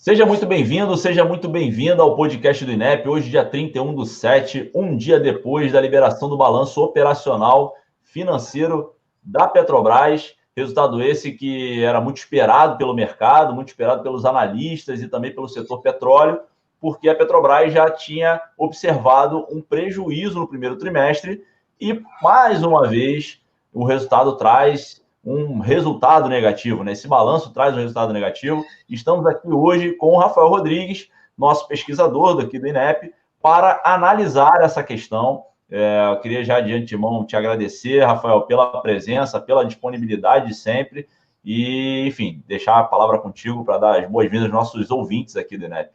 Seja muito bem-vindo, seja muito bem-vinda ao podcast do INEP. Hoje, dia 31/7, um dia depois da liberação do balanço operacional financeiro da Petrobras. Resultado esse que era muito esperado pelo mercado, muito esperado pelos analistas e também pelo setor petróleo, porque a Petrobras já tinha observado um prejuízo no primeiro trimestre e, mais uma vez, o resultado traz um resultado negativo, né? Esse balanço traz um resultado negativo. Estamos aqui hoje com o Rafael Rodrigues, nosso pesquisador daqui do INEP, para analisar essa questão. Eu queria já de antemão te agradecer, Rafael, pela presença, pela disponibilidade de sempre e, enfim, deixar a palavra contigo para dar as boas-vindas aos nossos ouvintes aqui do INEP.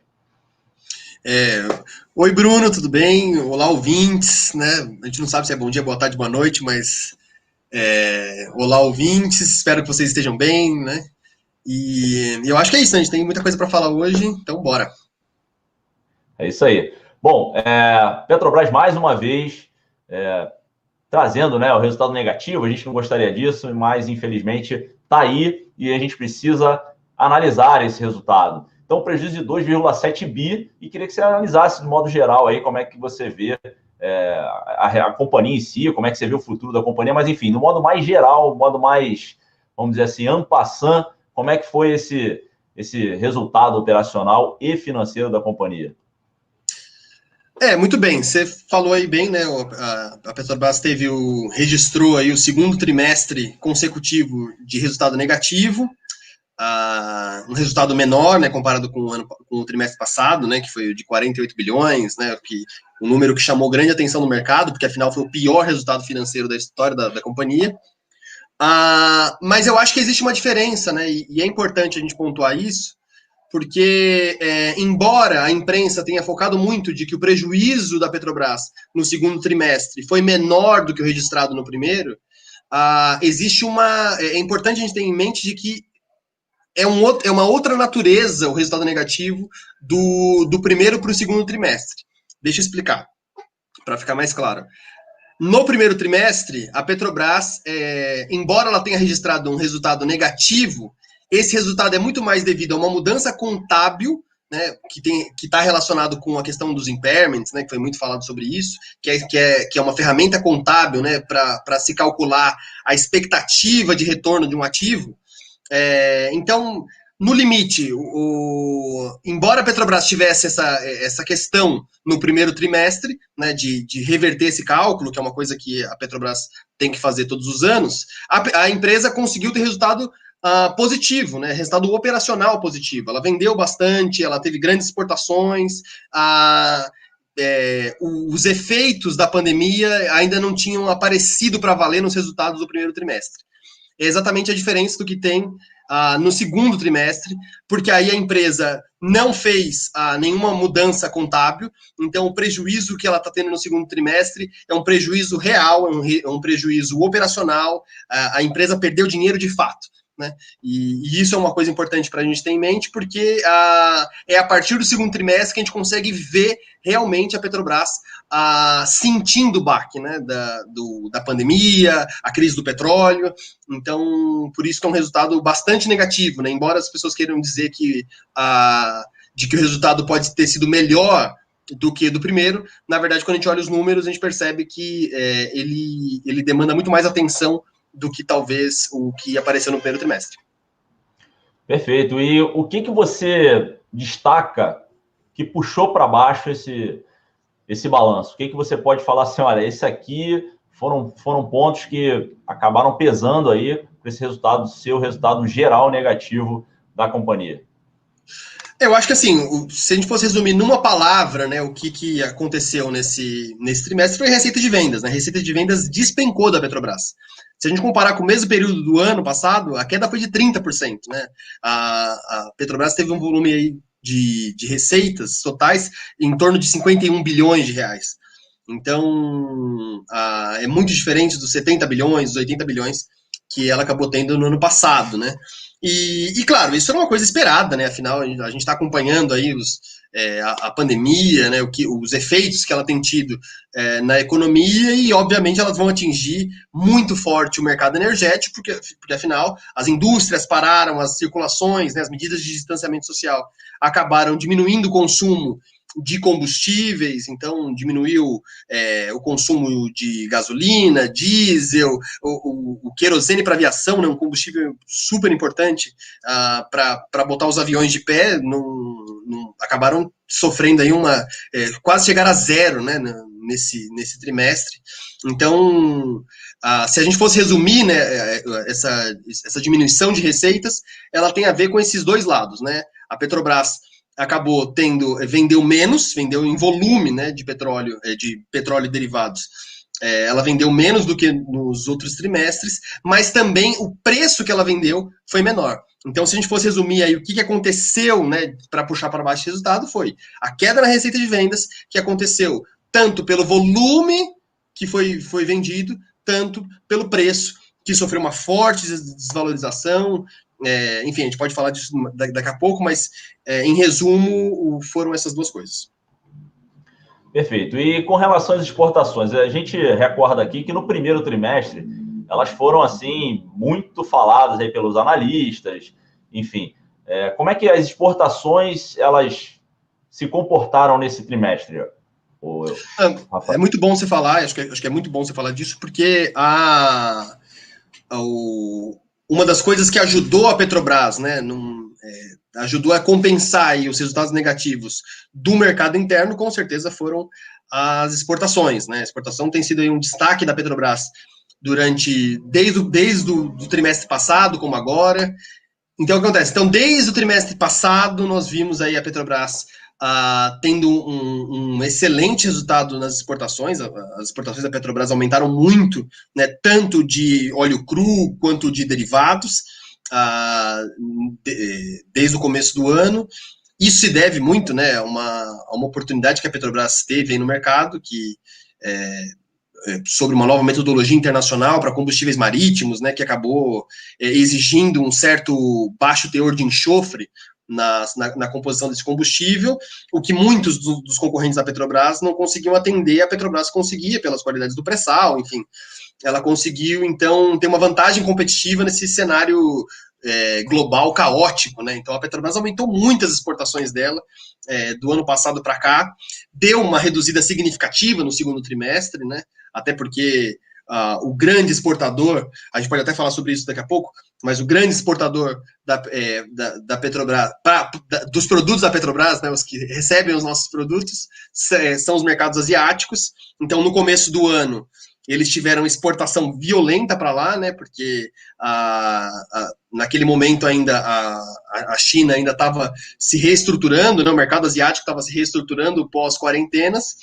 Oi, Bruno, tudo bem? Olá, ouvintes, né? A gente não sabe se é bom dia, boa tarde, boa noite, mas olá, ouvintes, espero que vocês estejam bem, né? E eu acho que é isso, né? A gente tem muita coisa para falar hoje, então bora. É isso aí. Bom, Petrobras mais uma vez trazendo, né, o resultado negativo. A gente não gostaria disso, mas infelizmente está aí e a gente precisa analisar esse resultado. Então, prejuízo de 2,7 bi, e queria que você analisasse de modo geral aí como é que você vê a companhia em si, como é que você vê o futuro da companhia, mas enfim, no modo mais geral, no modo mais, vamos dizer assim, en passant, como é que foi esse resultado operacional e financeiro da companhia? Muito bem, você falou aí bem, né? A Petrobras registrou aí o segundo trimestre consecutivo de resultado negativo, um resultado menor, né, comparado com o trimestre passado, né, que foi de 48 bilhões, né, um número que chamou grande atenção no mercado, porque afinal foi o pior resultado financeiro da história da companhia. Mas eu acho que existe uma diferença, né, e é importante a gente pontuar isso, porque embora a imprensa tenha focado muito de que o prejuízo da Petrobras no segundo trimestre foi menor do que o registrado no primeiro, existe é importante a gente ter em mente de que é uma outra natureza o resultado negativo do primeiro para o segundo trimestre. Deixa eu explicar, para ficar mais claro. No primeiro trimestre, a Petrobras, embora ela tenha registrado um resultado negativo, esse resultado é muito mais devido a uma mudança contábil, né, que está relacionado com a questão dos impairments, né, que foi muito falado sobre isso, que é uma ferramenta contábil, né, para se calcular a expectativa de retorno de um ativo. Então, no limite, embora a Petrobras tivesse essa questão no primeiro trimestre, né, de reverter esse cálculo, que é uma coisa que a Petrobras tem que fazer todos os anos, a empresa conseguiu ter resultado positivo, né, resultado operacional positivo. Ela vendeu bastante, ela teve grandes exportações, os efeitos da pandemia ainda não tinham aparecido para valer nos resultados do primeiro trimestre. É exatamente a diferença do que tem no segundo trimestre, porque aí a empresa não fez nenhuma mudança contábil, então o prejuízo que ela está tendo no segundo trimestre é um prejuízo real, é um prejuízo operacional, a empresa perdeu dinheiro de fato. Né? E isso é uma coisa importante para a gente ter em mente, porque é a partir do segundo trimestre que a gente consegue ver realmente a Petrobras sentindo o baque, né, da pandemia, a crise do petróleo. Então, por isso que é um resultado bastante negativo, né? Embora as pessoas queiram dizer de que o resultado pode ter sido melhor do que do primeiro, na verdade, quando a gente olha os números, a gente percebe que ele demanda muito mais atenção do que talvez o que apareceu no primeiro trimestre. Perfeito. E o que você destaca que puxou para baixo esse balanço? O que você pode falar assim, olha, esse aqui foram pontos que acabaram pesando aí para esse resultado, ser o resultado geral negativo da companhia? Eu acho que assim, se a gente fosse resumir numa palavra, né, o que aconteceu nesse trimestre foi receita de vendas, né? A receita de vendas despencou da Petrobras. Se a gente comparar com o mesmo período do ano passado, a queda foi de 30%, né? A Petrobras teve um volume aí de receitas totais em torno de 51 bilhões de reais. Então, é muito diferente dos 70 bilhões, dos 80 bilhões que ela acabou tendo no ano passado, né? E claro, isso era uma coisa esperada, né? Afinal, a gente está acompanhando aí a pandemia, né, os efeitos que ela tem tido na economia, e obviamente elas vão atingir muito forte o mercado energético, porque afinal as indústrias pararam, as circulações, né, as medidas de distanciamento social acabaram diminuindo o consumo de combustíveis, então diminuiu o consumo de gasolina, diesel, o querosene para aviação, né, um combustível super importante para botar os aviões de pé, acabaram sofrendo aí quase chegar a zero, né, nesse trimestre. Então, se a gente fosse resumir, né, essa diminuição de receitas, ela tem a ver com esses dois lados, né? A Petrobras vendeu menos, vendeu em volume, né, de petróleo e derivados. Ela vendeu menos do que nos outros trimestres, mas também o preço que ela vendeu foi menor. Então, se a gente fosse resumir aí o que aconteceu, né, para puxar para baixo o resultado, foi a queda na receita de vendas, que aconteceu tanto pelo volume que foi vendido, tanto pelo preço, que sofreu uma forte desvalorização. Enfim, a gente pode falar disso daqui a pouco, mas, em resumo, foram essas duas coisas. Perfeito. E com relação às exportações, a gente recorda aqui que no primeiro trimestre elas foram, assim, muito faladas aí pelos analistas, enfim. Como é que as exportações, elas se comportaram nesse trimestre? É muito bom você falar, acho que é muito bom você falar disso, porque uma das coisas que ajudou a Petrobras, né, ajudou a compensar aí os resultados negativos do mercado interno, com certeza foram as exportações, né? A exportação tem sido aí um destaque da Petrobras desde o trimestre passado, como agora. Então, o que acontece? Então, desde o trimestre passado, nós vimos aí a Petrobras tendo um excelente resultado nas exportações. As exportações da Petrobras aumentaram muito, né, tanto de óleo cru quanto de derivados, desde o começo do ano. Isso se deve muito, né, a uma oportunidade que a Petrobras teve aí no mercado, sobre uma nova metodologia internacional para combustíveis marítimos, né, que acabou exigindo um certo baixo teor de enxofre na composição desse combustível, o que muitos dos concorrentes da Petrobras não conseguiam atender, a Petrobras conseguia pelas qualidades do pré-sal, enfim. Ela conseguiu, então, ter uma vantagem competitiva nesse cenário global caótico, né? Então, a Petrobras aumentou muito as exportações dela do ano passado para cá, deu uma reduzida significativa no segundo trimestre, né? Até porque o grande exportador, a gente pode até falar sobre isso daqui a pouco, mas o grande exportador da Petrobras, dos produtos da Petrobras, né, os que recebem os nossos produtos, são os mercados asiáticos. Então, no começo do ano, eles tiveram exportação violenta para lá, né, porque naquele momento ainda a China ainda estava se reestruturando, né, o mercado asiático estava se reestruturando pós-quarentenas.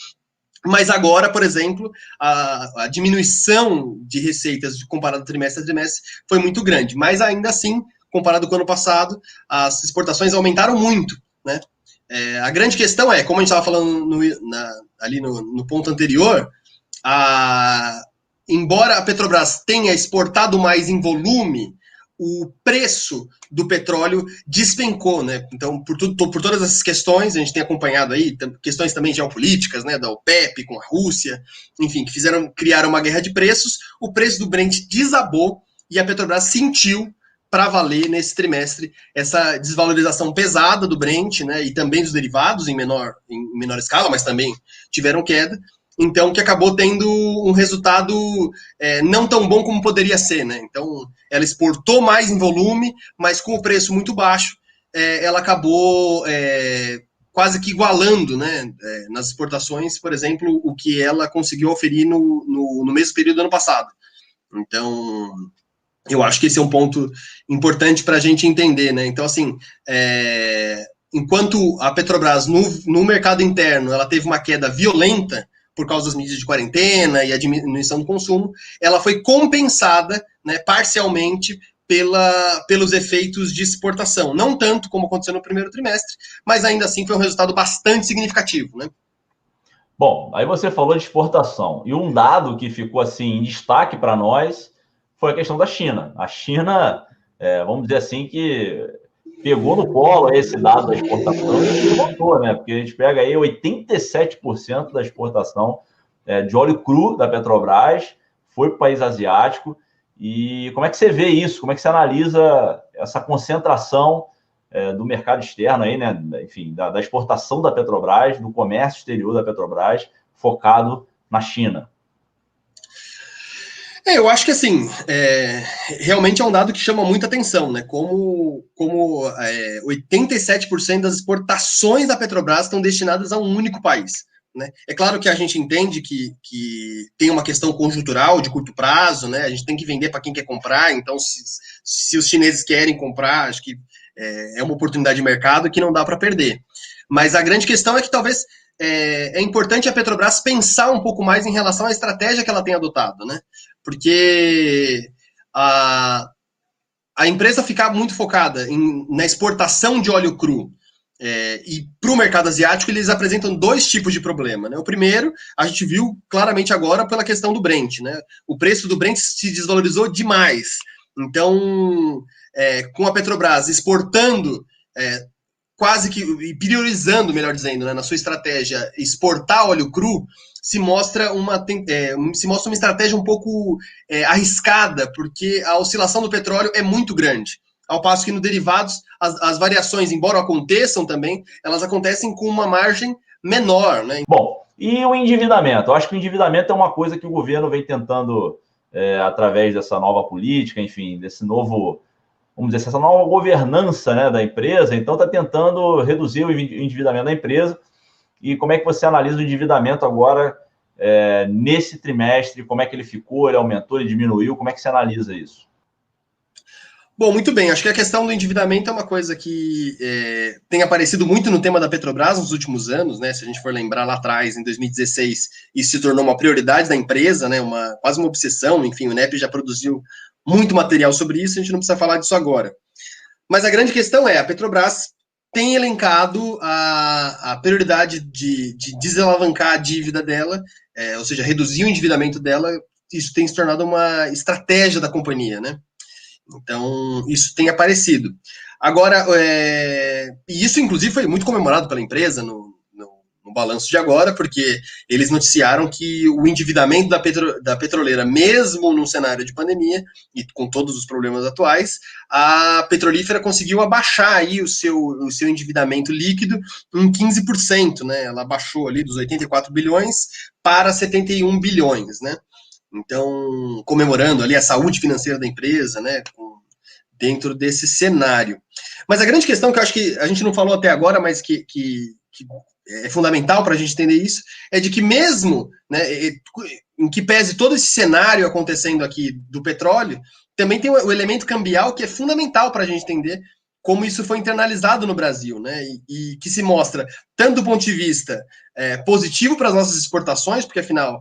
Mas agora, por exemplo, a diminuição de receitas comparado trimestre a trimestre foi muito grande. Mas ainda assim, comparado com o ano passado, as exportações aumentaram muito, né? A grande questão é, como a gente estava falando ali no ponto anterior, embora a Petrobras tenha exportado mais em volume, o preço do petróleo despencou, né? Então, por todas essas questões, a gente tem acompanhado aí, questões também geopolíticas, né, da OPEP com a Rússia, enfim, que criaram uma guerra de preços, o preço do Brent desabou e a Petrobras sentiu para valer nesse trimestre essa desvalorização pesada do Brent, né, e também dos derivados em menor escala, mas também tiveram queda. Então, que acabou tendo um resultado não tão bom como poderia ser, né? Então, ela exportou mais em volume, mas com o preço muito baixo, ela acabou quase que igualando, né, nas exportações, por exemplo, o que ela conseguiu oferir no mesmo período do ano passado. Então, eu acho que esse é um ponto importante para a gente entender, né? Então, assim, enquanto a Petrobras, no mercado interno, ela teve uma queda violenta, por causa das medidas de quarentena e a diminuição do consumo, ela foi compensada, né, parcialmente pelos efeitos de exportação. Não tanto como aconteceu no primeiro trimestre, mas ainda assim foi um resultado bastante significativo, né? Bom, aí você falou de exportação. E um dado que ficou assim em destaque para nós foi a questão da China. A China, vamos dizer assim, que pegou no colo esse dado da exportação e levantou, né? Porque a gente pega aí 87% da exportação de óleo cru da Petrobras foi para o país asiático. E como é que você vê isso? Como é que você analisa essa concentração do mercado externo aí, né? Enfim, da exportação da Petrobras, do comércio exterior da Petrobras, focado na China? Eu acho que assim, realmente é um dado que chama muita atenção, né? Como 87% das exportações da Petrobras estão destinadas a um único país. Né? É claro que a gente entende que tem uma questão conjuntural de curto prazo, né? A gente tem que vender para quem quer comprar, então se os chineses querem comprar, acho que é uma oportunidade de mercado que não dá para perder. Mas a grande questão é que talvez é importante a Petrobras pensar um pouco mais em relação à estratégia que ela tem adotado, né? Porque a empresa ficar muito focada na exportação de óleo cru e para o mercado asiático, eles apresentam dois tipos de problema. Né? O primeiro, a gente viu claramente agora pela questão do Brent. Né? O preço do Brent se desvalorizou demais. Então, com a Petrobras exportando quase que, e priorizando, melhor dizendo, né, na sua estratégia, exportar óleo cru, se mostra uma estratégia um pouco arriscada, porque a oscilação do petróleo é muito grande. Ao passo que no derivados, as variações, embora aconteçam também, elas acontecem com uma margem menor. Né? Bom, e o endividamento? Eu acho que o endividamento é uma coisa que o governo vem tentando, através dessa nova política, enfim, desse novo, vamos dizer, essa nova governança, né, da empresa, então está tentando reduzir o endividamento da empresa. E como é que você analisa o endividamento agora nesse trimestre? Como é que ele ficou? Ele aumentou, ele diminuiu? Como é que você analisa isso? Bom, muito bem. Acho que a questão do endividamento é uma coisa que tem aparecido muito no tema da Petrobras nos últimos anos, né? Se a gente for lembrar lá atrás, em 2016, isso se tornou uma prioridade da empresa, né? Quase uma obsessão. Enfim, o INEP já produziu muito material sobre isso, a gente não precisa falar disso agora. Mas a grande questão é, a Petrobras tem elencado a prioridade de desalavancar a dívida dela, ou seja, reduzir o endividamento dela. Isso tem se tornado uma estratégia da companhia, né? Então, isso tem aparecido. Agora, e isso, inclusive, foi muito comemorado pela empresa no balanço de agora, porque eles noticiaram que o endividamento da petroleira, mesmo num cenário de pandemia, e com todos os problemas atuais, a petrolífera conseguiu abaixar aí o seu endividamento líquido em 15%, né? Ela baixou ali dos 84 bilhões para 71 bilhões, né? Então, comemorando ali a saúde financeira da empresa, né, dentro desse cenário. Mas a grande questão que eu acho que a gente não falou até agora, mas que é fundamental para a gente entender isso, é de que mesmo, né, em que pese todo esse cenário acontecendo aqui do petróleo, também tem o elemento cambial que é fundamental para a gente entender como isso foi internalizado no Brasil, né? E que se mostra tanto do ponto de vista positivo para as nossas exportações, porque afinal,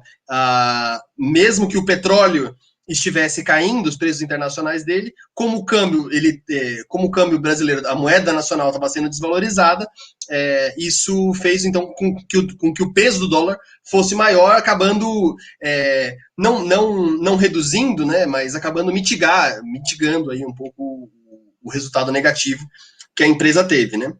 mesmo que o petróleo estivesse caindo, os preços internacionais dele, como o câmbio brasileiro, a moeda nacional estava sendo desvalorizada, isso fez então com que o peso do dólar fosse maior, acabando não reduzindo, né, mas acabando mitigando aí um pouco o resultado negativo que a empresa teve, né?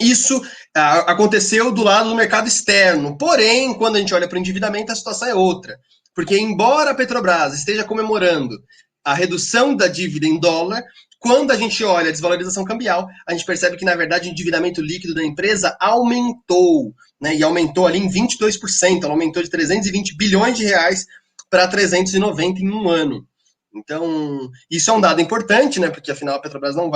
Isso aconteceu do lado do mercado externo, porém, quando a gente olha para o endividamento, a situação é outra. Porque, embora a Petrobras esteja comemorando a redução da dívida em dólar, quando a gente olha a desvalorização cambial, a gente percebe que, na verdade, o endividamento líquido da empresa aumentou, né? E aumentou ali em 22%, ela aumentou de 320 bilhões de reais para 390 em um ano. Então, isso é um dado importante, né? Porque afinal a Petrobras não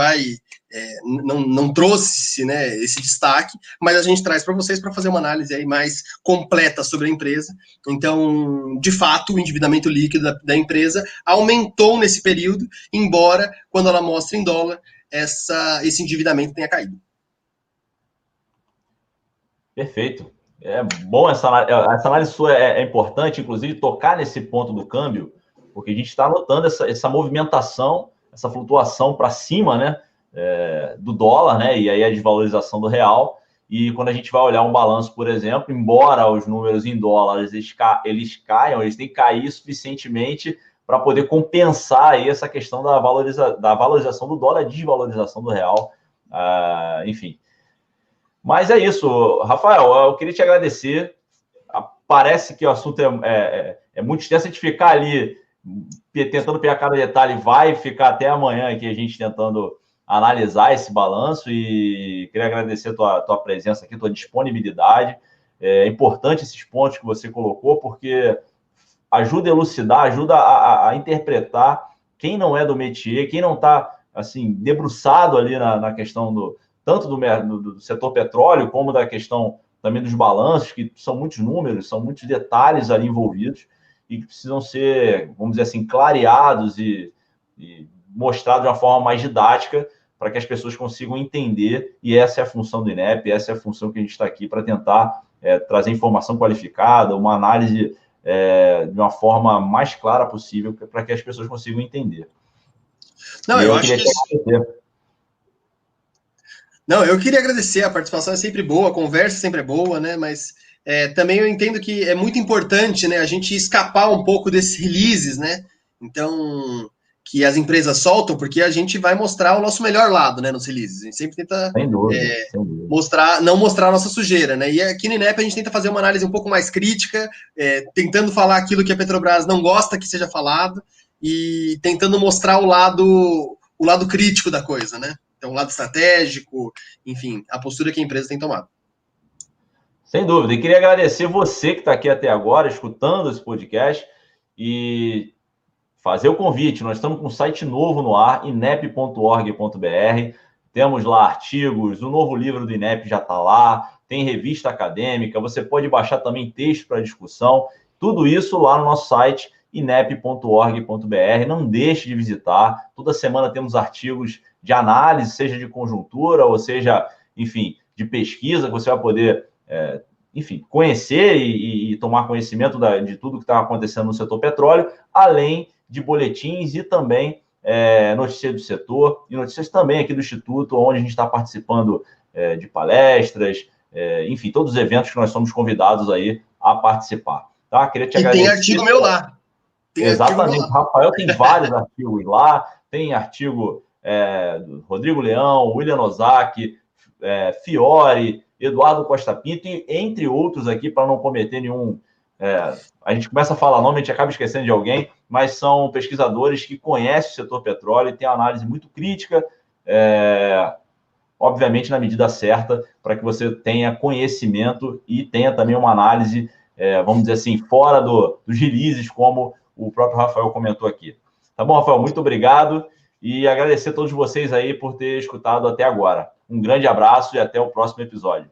trouxe, né, esse destaque, mas a gente traz para vocês para fazer uma análise aí mais completa sobre a empresa. Então, de fato, o endividamento líquido da empresa aumentou nesse período, embora quando ela mostra em dólar, esse endividamento tenha caído. Perfeito. É bom essa análise sua é importante, inclusive, tocar nesse ponto do câmbio, porque a gente está notando essa movimentação, essa flutuação para cima, né, do dólar, né, e aí a desvalorização do real. E quando a gente vai olhar um balanço, por exemplo, embora os números em dólares eles caiam, eles têm que cair suficientemente para poder compensar aí essa questão da valorização do dólar, a desvalorização do real enfim. Mas é isso, Rafael, eu queria te agradecer. Parece que o assunto é muito extenso, a gente ficar ali tentando pegar cada detalhe, vai ficar até amanhã aqui a gente tentando analisar esse balanço, e queria agradecer a tua presença aqui, tua disponibilidade. É importante esses pontos que você colocou, porque ajuda a elucidar, ajuda a interpretar quem não é do métier, quem não está assim, debruçado ali na questão tanto do setor petróleo, como da questão também dos balanços, que são muitos números, são muitos detalhes ali envolvidos, e que precisam ser, vamos dizer assim, clareados e mostrados de uma forma mais didática, para que as pessoas consigam entender, e essa é a função do INEP, essa é a função que a gente está aqui para tentar trazer informação qualificada, uma análise de uma forma mais clara possível, para que as pessoas consigam entender. Não, eu acho que... Não, eu queria agradecer, a participação é sempre boa, a conversa sempre é boa, né? Mas também eu entendo que é muito importante, né, a gente escapar um pouco desses releases, né? Então, que as empresas soltam, porque a gente vai mostrar o nosso melhor lado, né, nos releases. A gente sempre tenta sem dúvida. não mostrar a nossa sujeira, né? E aqui no INEP a gente tenta fazer uma análise um pouco mais crítica, tentando falar aquilo que a Petrobras não gosta que seja falado, e tentando mostrar o lado crítico da coisa, né? Então, o lado estratégico, enfim, a postura que a empresa tem tomado. Sem dúvida. E queria agradecer você que está aqui até agora, escutando esse podcast, e fazer o convite. Nós estamos com um site novo no ar, inep.org.br. Temos lá artigos, o novo livro do INEP já está lá, tem revista acadêmica, você pode baixar também texto para discussão. Tudo isso lá no nosso site, inep.org.br. Não deixe de visitar. Toda semana temos artigos de análise, seja de conjuntura, ou seja, enfim, de pesquisa, que você vai poder, enfim, conhecer e tomar conhecimento de tudo que está acontecendo no setor petróleo, além de boletins e também notícias do setor e notícias também aqui do Instituto, onde a gente está participando de palestras, enfim, todos os eventos que nós somos convidados aí a participar. Tá? Queria te agradecer. E tem artigo meu lá. Exatamente. Rafael tem vários artigos lá, tem artigo do Rodrigo Leão, William Ozaki, Fiore, Eduardo Costa Pinto, e entre outros aqui, para não cometer nenhum... a gente começa a falar nome, a gente acaba esquecendo de alguém, mas são pesquisadores que conhecem o setor petróleo e têm uma análise muito crítica, obviamente na medida certa, para que você tenha conhecimento e tenha também uma análise, vamos dizer assim, fora dos releases, como o próprio Rafael comentou aqui. Tá bom, Rafael? Muito obrigado, e agradecer a todos vocês aí por ter escutado até agora. Um grande abraço e até o próximo episódio.